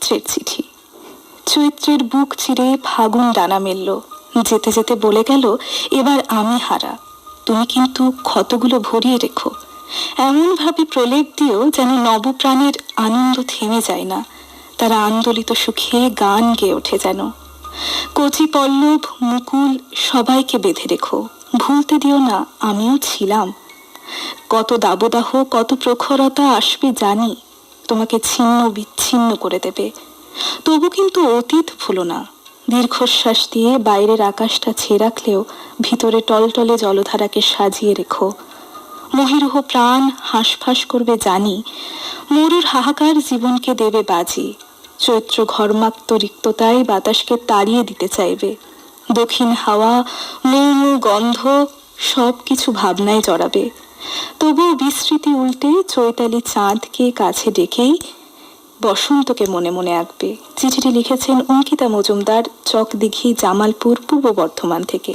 চৈত্রের চিঠি। চৈত্রের বুক চিরে ফাগুন ডানা মেলল, যেতে যেতে বলে গেল, এবার আমি হারা, তুমি কিন্তু ক্ষতগুলো ভরিয়ে রেখো। এমনভাবে প্রলেপ দিও যেন নবপ্রাণের আনন্দ থেমে যায় না, তারা আন্দোলিত সুখে গান গেয়ে ওঠে যেন। কচি পল্লব মুকুল সবাইকে বেঁধে রেখো, ভুলতে দিও না আমিও ছিলাম। কত দাবদাহ কত প্রখরতা আসবে জানি, তোমাকে ছিন্ন বিচ্ছিন্ন করে দেবে, তবু কিন্তু অতীত ভুলো না। দীর্ঘশ্বাস দিয়ে বাইরের আকাশটা ছেয়ে রাখলেও ভিতরে টলটলে জলধারাকে সাজিয়ে রেখো। মহিরুহ প্রাণ হাঁসফাঁস করবে জানি, মরুর হাহাকার জীবনকে দেবে বাজি। চৈত্র ঘর্মাক্ত রিক্ততায় বাতাসকে তাড়িয়ে দিতে চাইবে। দক্ষিণ হাওয়া মৌ মৌ গন্ধ সব কিছু ভাবনায় জড়াবে। তবুও বিস্মৃতি উল্টে চৈতালি চাঁদকে কাছে ডেকেই বসন্তকে মনে মনে আঁকবে। চিঠিটি লিখেছেন অঙ্কিতা মজুমদার, চকদিঘি, জামালপুর, পূর্ব বর্ধমান থেকে।